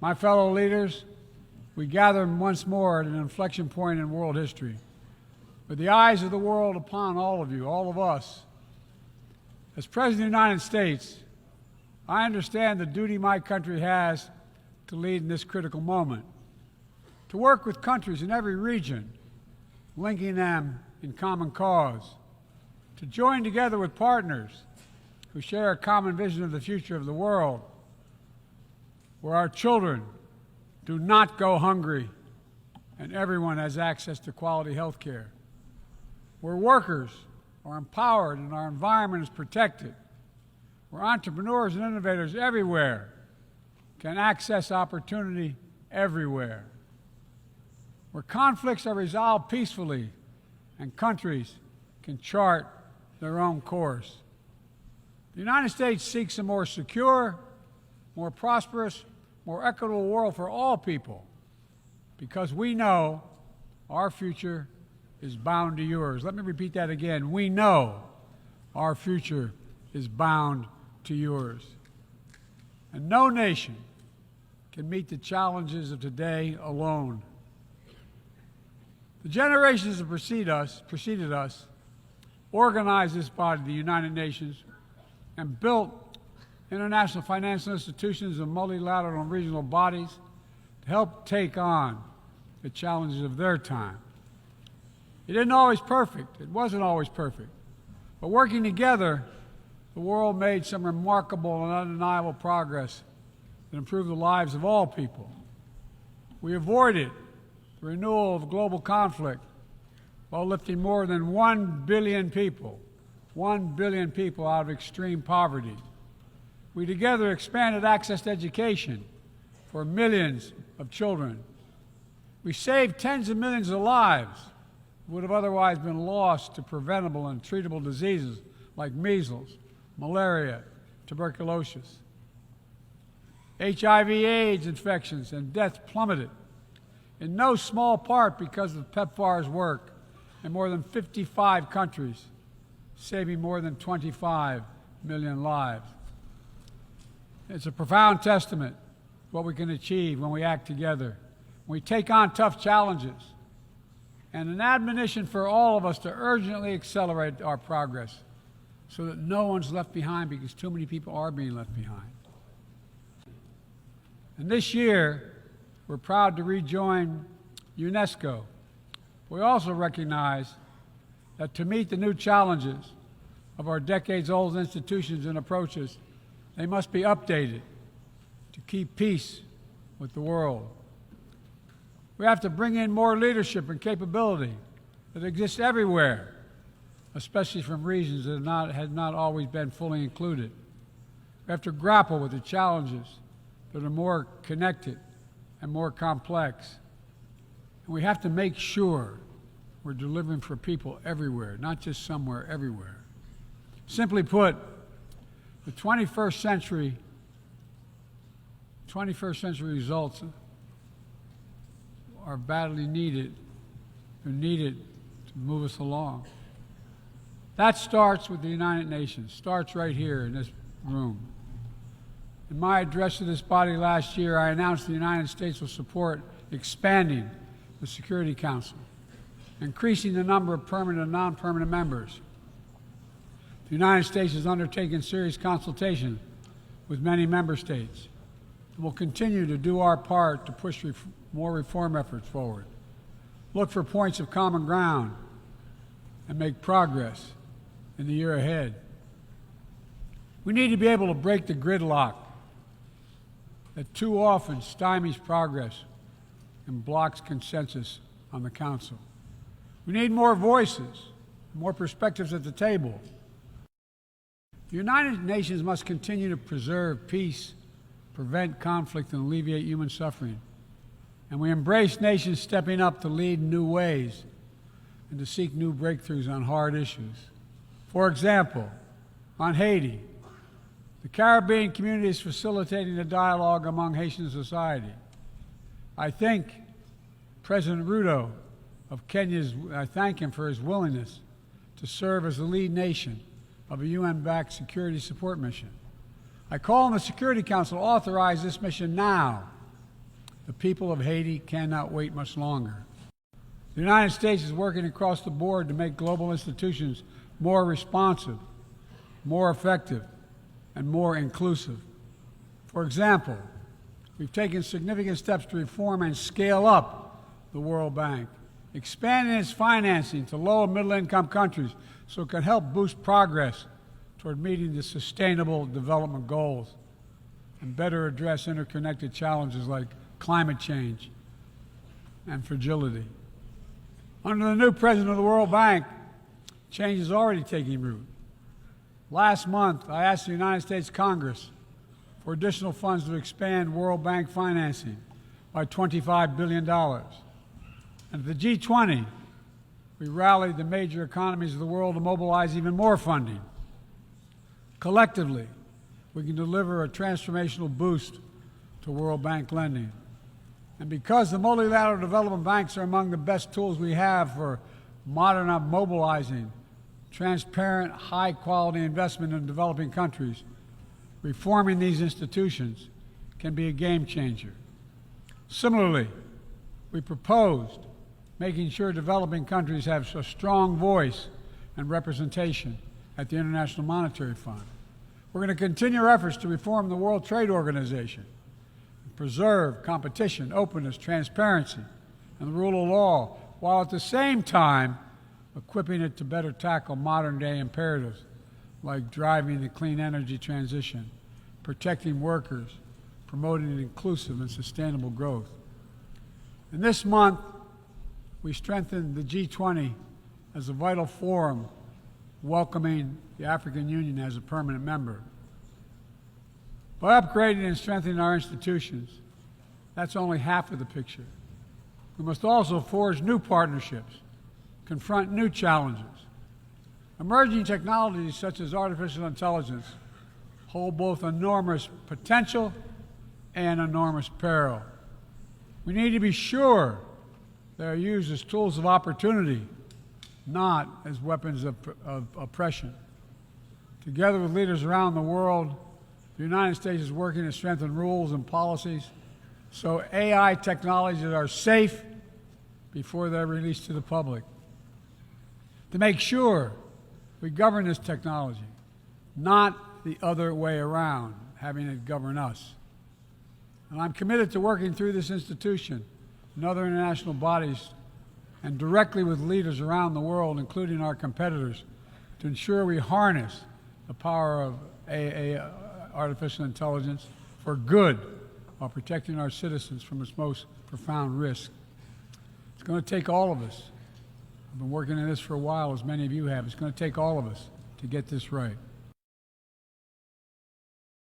My fellow leaders, we gather once more at an inflection point in world history, with the eyes of the world upon all of you, all of us. As President of the United States, I understand the duty my country has to lead in this critical moment, to work with countries in every region, linking them in common cause, to join together with partners who share a common vision of the future of the world, where our children do not go hungry and everyone has access to quality health care, where workers are empowered and our environment is protected, where entrepreneurs and innovators everywhere can access opportunity everywhere, where conflicts are resolved peacefully and countries can chart their own course. The United States seeks a more secure, more prosperous, more equitable world for all people, because we know our future is bound to yours. Let me repeat that again. We know our future is bound to yours. And no nation can meet the challenges of today alone. The generations that preceded us organized this body, the United Nations, and built international financial institutions and multilateral and regional bodies to help take on the challenges of their time. It wasn't always perfect. But working together, the world made some remarkable and undeniable progress that improved the lives of all people. We avoided the renewal of global conflict while lifting more than 1 billion people out of extreme poverty. We together expanded access to education for millions of children. We saved tens of millions of lives that would have otherwise been lost to preventable and treatable diseases like measles, malaria, tuberculosis. HIV/AIDS infections and deaths plummeted, in no small part because of PEPFAR's work in more than 55 countries, saving more than 25 million lives. It's a profound testament to what we can achieve when we act together, when we take on tough challenges, and an admonition for all of us to urgently accelerate our progress so that no one's left behind, because too many people are being left behind. And this year, we're proud to rejoin UNESCO. We also recognize that to meet the new challenges of our decades-old institutions and approaches, they must be updated to keep peace with the world. We have to bring in more leadership and capability that exists everywhere, especially from regions that have not always been fully included. We have to grapple with the challenges that are more connected and more complex. And we have to make sure we're delivering for people everywhere, not just somewhere, everywhere. Simply put, the 21st century results are badly needed. They're needed to move us along. That starts with the United Nations, starts right here in this room. In my address to this body last year, I announced the United States will support expanding the Security Council, increasing the number of permanent and non-permanent members. The United States has undertaken serious consultation with many member states and will continue to do our part to push more reform efforts forward, look for points of common ground, and make progress in the year ahead. We need to be able to break the gridlock that too often stymies progress and blocks consensus on the Council. We need more voices, more perspectives at the table. The United Nations must continue to preserve peace, prevent conflict, and alleviate human suffering. And we embrace nations stepping up to lead in new ways and to seek new breakthroughs on hard issues. For example, on Haiti, the Caribbean community is facilitating a dialogue among Haitian society. I thank President Ruto of Kenya. I thank him for his willingness to serve as the lead nation of a UN-backed security support mission. I call on the Security Council to authorize this mission now The people of Haiti cannot wait much longer. The United States is working across the board to make global institutions more responsive, more effective, and more inclusive. For example, we've taken significant steps to reform and scale up the World Bank, expanding its financing to low and middle-income countries so it can help boost progress toward meeting the Sustainable Development Goals and better address interconnected challenges like climate change and fragility. Under the new president of the World Bank, change is already taking root. Last month, I asked the United States Congress for additional funds to expand World Bank financing by $25 billion. And at the G20, we rallied the major economies of the world to mobilize even more funding. Collectively, we can deliver a transformational boost to World Bank lending. And because the multilateral development banks are among the best tools we have for mobilizing transparent, high-quality investment in developing countries, reforming these institutions can be a game changer. Similarly, we proposed making sure developing countries have a strong voice and representation at the International Monetary Fund. We're going to continue our efforts to reform the World Trade Organization, preserve competition, openness, transparency, and the rule of law, while at the same time equipping it to better tackle modern-day imperatives like driving the clean energy transition, protecting workers, promoting inclusive and sustainable growth. And this month, we strengthened the G20 as a vital forum, welcoming the African Union as a permanent member. By upgrading and strengthening our institutions, that's only half of the picture. We must also forge new partnerships, confront new challenges. Emerging technologies such as artificial intelligence hold both enormous potential and enormous peril. We need to be sure they are used as tools of opportunity, not as weapons of oppression. Together with leaders around the world, the United States is working to strengthen rules and policies so AI technologies are safe before they're released to the public. To make sure we govern this technology, not the other way around, having it govern us. And I'm committed to working through this institution and other international bodies and directly with leaders around the world, including our competitors, to ensure we harness the power of artificial intelligence for good while protecting our citizens from its most profound risk. It's going to take all of us. I've been working on this for a while, as many of you have. It's going to take all of us to get this right.